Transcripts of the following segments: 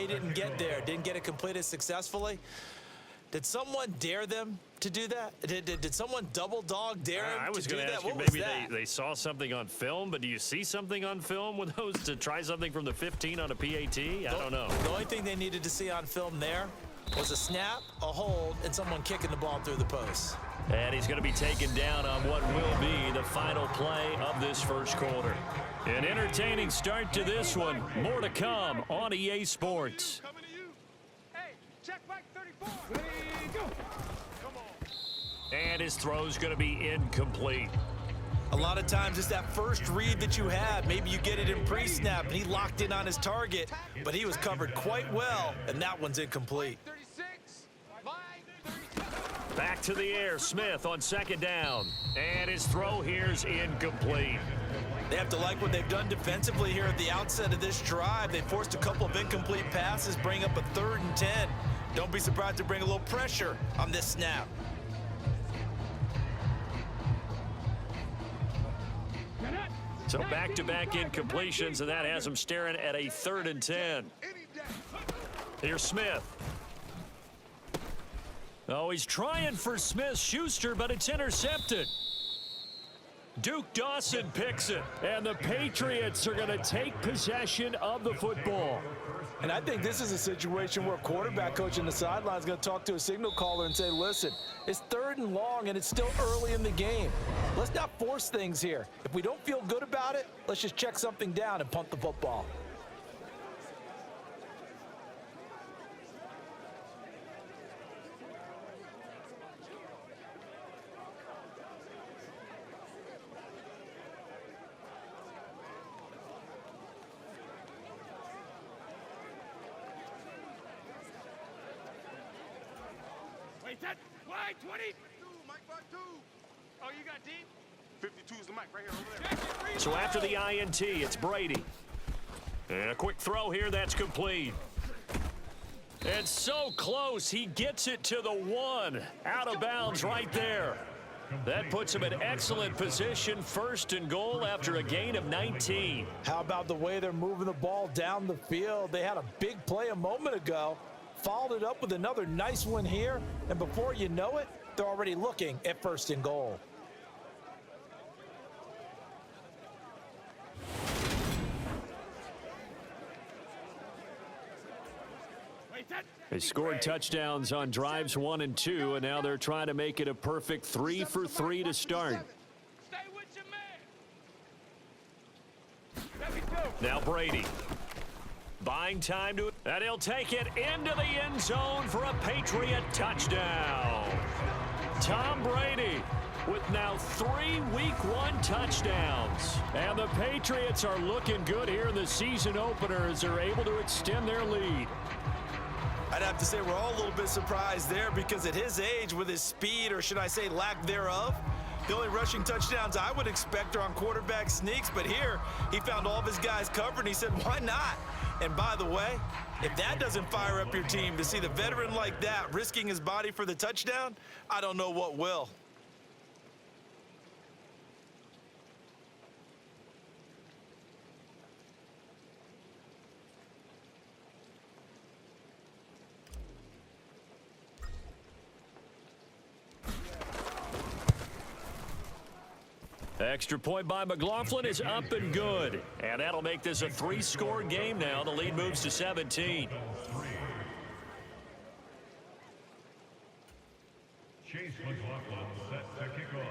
didn't get there, didn't get it completed successfully. Did someone dare them to do that? Did someone double dog dare him I was to do going to that? ask you, What maybe was they saw something on film, but do you see something on film with those to try something from the 15 on a PAT? I don't know. The only thing they needed to see on film there was a snap, a hold, and someone kicking the ball through the post. And he's going to be taken down on what will be the final play of this first quarter. An entertaining start to this one. More to come on EA Sports. Coming to you. Hey, check back 34. Ready, go. Come on. And his throw's going to be incomplete. A lot of times it's that first read that you have. Maybe you get it in pre-snap, and he locked in on his target, but he was covered quite well, and that one's incomplete. 36. Back to the air, Smith on second down. And his throw here's incomplete. They have to like what they've done defensively here at the outset of this drive. They forced a couple of incomplete passes, bring up a 3rd and 10. Don't be surprised to bring a little pressure on this snap. So back-to-back incompletions, and that has him staring at a 3rd and 10. Here's Smith. Oh, he's trying for Smith-Schuster, but it's intercepted. Duke Dawson picks it, and the Patriots are going to take possession of the football. And I think this is a situation where a quarterback coach in the sideline is going to talk to a signal caller and say, listen, it's 3rd and long, and it's still early in the game. Let's not force things here. If we don't feel good about it, let's just check something down and punt the football. Wait, that wide 20. Mike, back 2. Oh, you got deep? 52 is the mic right here over there. So after the INT, it's Brady. And a quick throw here, that's complete. And so close, he gets it to the 1. Out of bounds right there. That puts him in excellent position, 1st and goal after a gain of 19. How about the way they're moving the ball down the field? They had a big play a moment ago, followed it up with another nice one here, and before you know it, they're already looking at 1st and goal. They scored touchdowns on drives 1 and 2, and now they're trying to make it a perfect 3 for 3 to start. Stay with your man. Now Brady. Buying time to it, and he'll take it into the end zone for a Patriot touchdown. Tom Brady with now 3 Week 1 touchdowns. And the Patriots are looking good here in the season opener as they're able to extend their lead. I'd have to say we're all a little bit surprised there because at his age, with his speed, or should I say lack thereof, the only rushing touchdowns I would expect are on quarterback sneaks, but here he found all of his guys covered and he said, why not? And by the way, if that doesn't fire up your team to see the veteran like that risking his body for the touchdown, I don't know what will. Extra point by McLaughlin is up and good. And that'll make this a 3-score game now. The lead moves to 17. Chase McLaughlin set to kick off.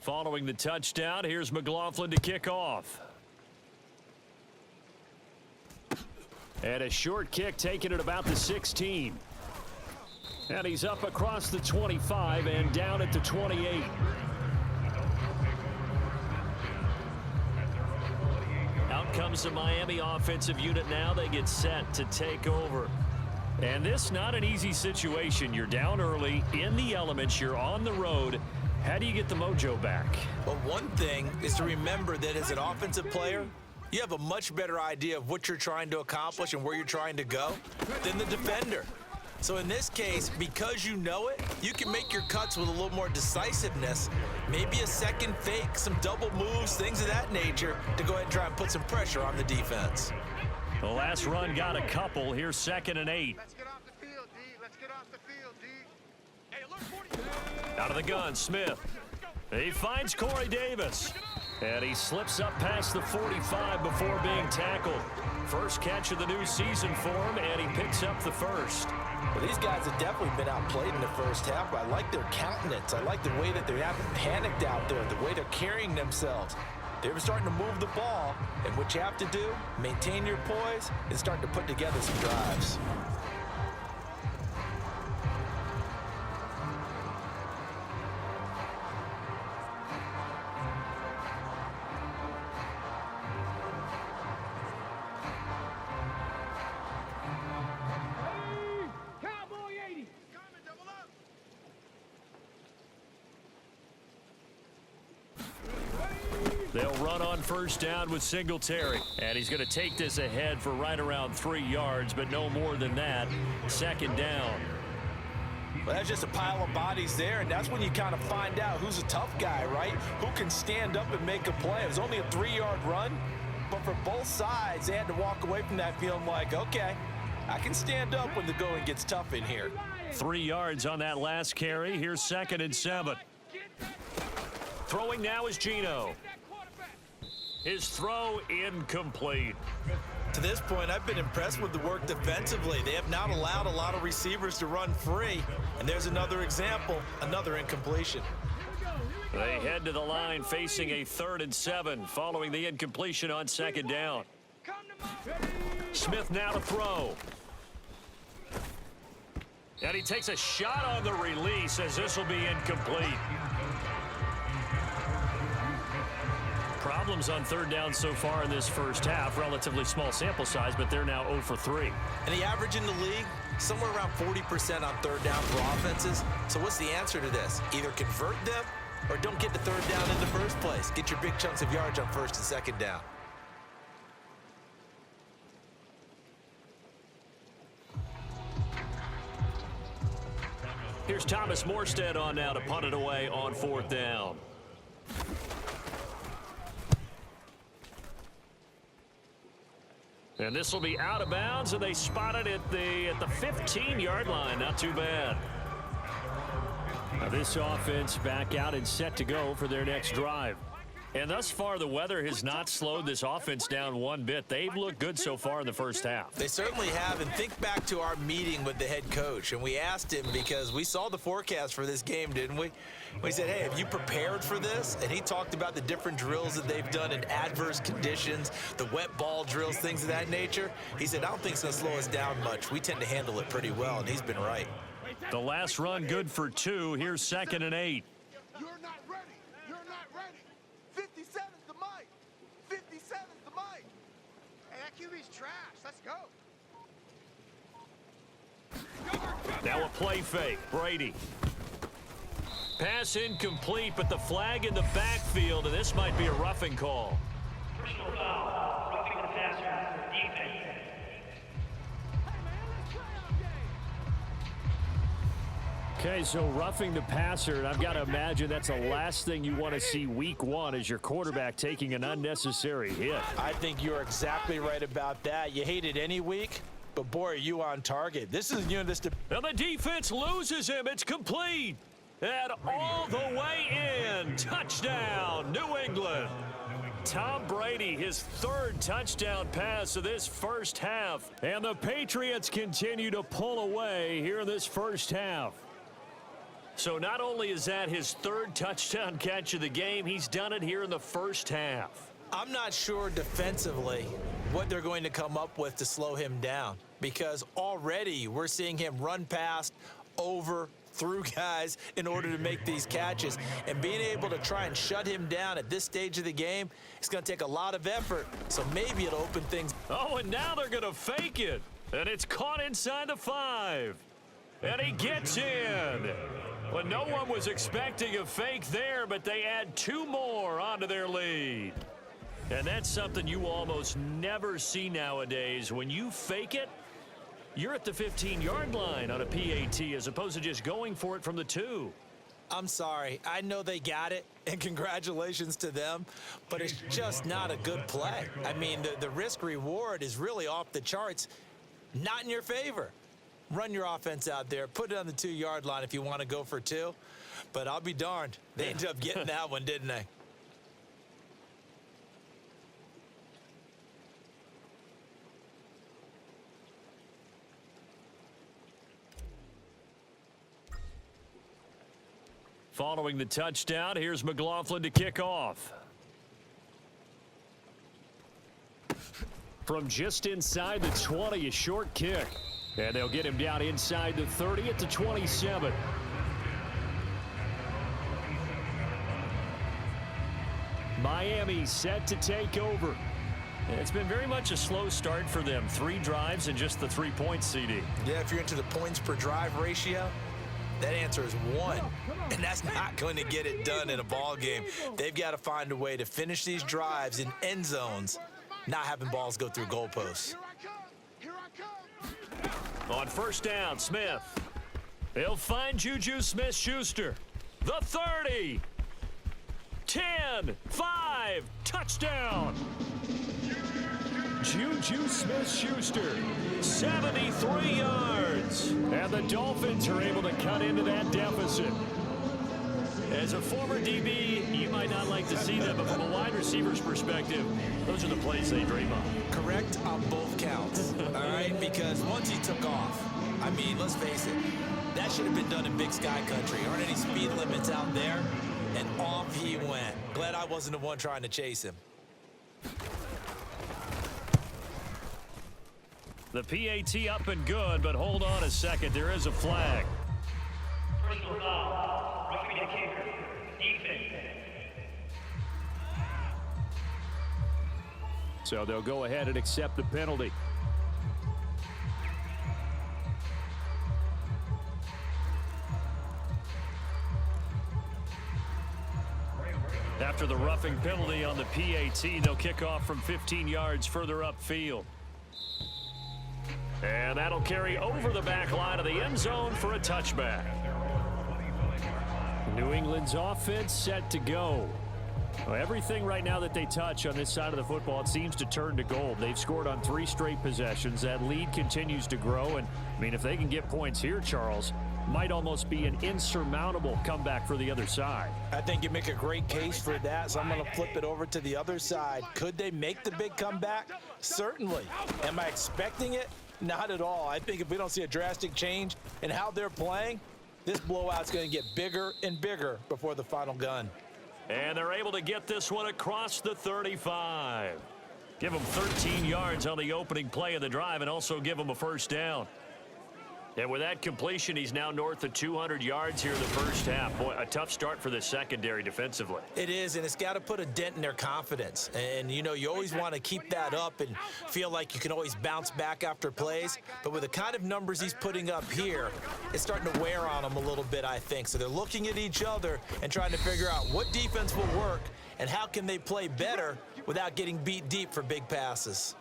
Following the touchdown, here's McLaughlin to kick off. And a short kick taken at about the 16. And he's up across the 25 and down at the 28. Out comes the Miami offensive unit now. They get set to take over. And this not an easy situation. You're down early, in the elements, you're on the road. How do you get the mojo back? Well, one thing is to remember that as an offensive player, you have a much better idea of what you're trying to accomplish and where you're trying to go than the defender. So in this case, because you know it, you can make your cuts with a little more decisiveness. Maybe a second fake, some double moves, things of that nature to go ahead and try and put some pressure on the defense. The last run got a couple. Here's 2nd and 8. Let's get off the field, D. Let's get off the field, D. Hey, alert 40. Out of the gun, Smith. He finds Corey Davis. And he slips up past the 45 before being tackled. First catch of the new season for him, and he picks up the first. Well, these guys have definitely been outplayed in the first half. I like their countenance. I like the way that they haven't panicked out there, the way they're carrying themselves. They're starting to move the ball, and what you have to do, maintain your poise and start to put together some drives. They'll run on first down with Singletary. And he's going to take this ahead for right around 3 yards, but no more than that. 2nd down. Well, that's just a pile of bodies there, and that's when you kind of find out who's a tough guy, right? Who can stand up and make a play. It was only a 3-yard run, but for both sides, they had to walk away from that feeling like, okay, I can stand up when the going gets tough in here. 3 yards on that last carry. Here's 2nd and 7. Throwing now is Geno. His throw incomplete. To this point, I've been impressed with the work defensively. They have not allowed a lot of receivers to run free. And there's another example, another incompletion. They head to the line facing a 3rd and 7 following the incompletion on 2nd down. Smith now to throw. And he takes a shot on the release as this will be incomplete. Problems on 3rd down so far in this first half. Relatively small sample size, but they're now 0 for 3. And the average in the league, somewhere around 40% on 3rd down for offenses. So what's the answer to this? Either convert them or don't get to 3rd down in the first place. Get your big chunks of yards on 1st and 2nd down. Here's Thomas Morstead on now to punt it away on 4th down. And this will be out of bounds, and they spot it at the 15-yard line. Not too bad. Now this offense back out and set to go for their next drive. And thus far, the weather has not slowed this offense down one bit. They've looked good so far in the first half. They certainly have, and think back to our meeting with the head coach, and we asked him because we saw the forecast for this game, didn't we? We said, hey, have you prepared for this? And he talked about the different drills that they've done in adverse conditions, the wet ball drills, things of that nature. He said, I don't think it's going to slow us down much. We tend to handle it pretty well, and he's been right. The last run good for 2. Here's 2nd and 8. You're not ready. You're not ready. 57's the mic. 57's the mic. Hey, that QB's trash. Let's go. Now a play fake. Brady. Pass incomplete, but the flag in the backfield, and this might be a roughing call. Personal foul, roughing the passer, defense. Okay, so roughing the passer, and I've got to imagine that's the last thing you want to see week 1 as your quarterback taking an unnecessary hit. I think you're exactly right about that. You hate it any week, but boy, are you on target. This is, you know, this. And the defense loses him. It's complete. And all the way in. Touchdown, New England. Tom Brady, his 3rd touchdown pass of this first half. And the Patriots continue to pull away here in this first half. So not only is that his 3rd touchdown catch of the game, he's done it here in the first half. I'm not sure defensively what they're going to come up with to slow him down, because already we're seeing him run past, over, through guys in order to make these catches. And being able to try and shut him down at this stage of the game, it's going to take a lot of effort. So maybe it'll open things. Oh, and now they're going to fake it. And it's caught inside the 5. And he gets in. Well, no one was expecting a fake there, but they add 2 more onto their lead. And that's something you almost never see nowadays. When you fake it, You're at the 15-yard line on a PAT as opposed to just going for it from the 2. I'm sorry. I know they got it, and congratulations to them, but it's just not a good play. I mean, the risk-reward is really off the charts, not in your favor. Run your offense out there. Put it on the 2-yard line if you want to go for 2, but I'll be darned. They ended up getting that one, didn't they? Following the touchdown, here's McLaughlin to kick off. From just inside the 20, a short kick. And they'll get him down inside the 30 at the 27. Miami set to take over. It's been very much a slow start for them. 3 drives and just the 3 points, CD. Yeah, if you're into the points per drive ratio, that answer is 1, and that's not going to get it done in a ball game. They've got to find a way to finish these drives in end zones, not having balls go through goalposts. On first down, Smith. He'll find Juju Smith-Schuster. The 30. 10, 5, touchdown. Juju Smith-Schuster, 73 yards. And the Dolphins are able to cut into that deficit. As a former DB, you might not like to see them, but from a wide receiver's perspective, those are the plays they dream of. Correct on both counts, all right? Because once he took off, I mean, let's face it, that should have been done in Big Sky Country. Aren't any speed limits out there? And off he went. Glad I wasn't the one trying to chase him. The PAT up and good, but hold on a second. There is a flag. Personal foul. Roughing the kicker. Defense. So they'll go ahead and accept the penalty. After the roughing penalty on the PAT, they'll kick off from 15 yards further upfield. And that'll carry over the back line of the end zone for a touchback. New England's offense set to go. Well, everything right now that they touch on this side of the football, it seems to turn to gold. They've scored on 3 straight possessions. That lead continues to grow. And, I mean, if they can get points here, Charles, might almost be an insurmountable comeback for the other side. I think you make a great case for that, so I'm going to flip it over to the other side. Could they make the big comeback? Certainly. Am I expecting it? Not at all. I think if we don't see a drastic change in how they're playing, this blowout's going to get bigger and bigger before the final gun. And they're able to get this one across the 35. Give them 13 yards on the opening play of the drive and also give them a first down. And with that completion, he's now north of 200 yards here in the first half. Boy, a tough start for the secondary defensively. It is, and it's got to put a dent in their confidence. And, you know, you always want to keep that up and feel like you can always bounce back after plays. But with the kind of numbers he's putting up here, it's starting to wear on them a little bit, I think. So they're looking at each other and trying to figure out what defense will work and how can they play better without getting beat deep for big passes.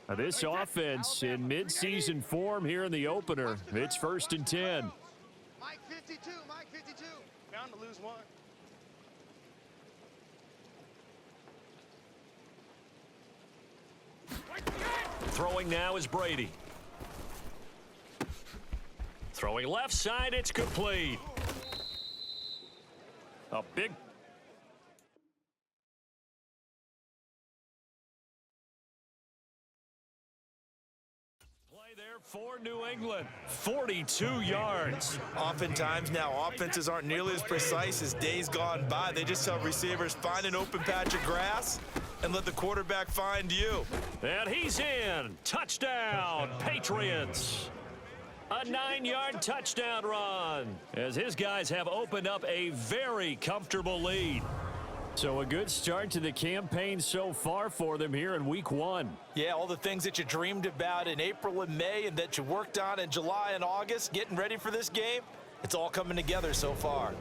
Now this offense in midseason form here in the opener. It's 1st and 10. Mike 52, Mike 52. Bound to lose one. Throwing now is Brady. Throwing left side, it's complete. A big there for New England. 42 yards. Oftentimes now, offenses aren't nearly as precise as days gone by. They just tell receivers, find an open patch of grass and let the quarterback find you. And he's in. Touchdown, Patriots. A 9-yard touchdown run as his guys have opened up a very comfortable lead. So a good start to the campaign so far for them here in week 1. Yeah, all the things that you dreamed about in April and May and that you worked on in July and August, getting ready for this game, it's all coming together so far.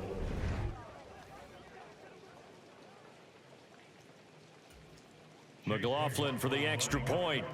McLaughlin for the extra point.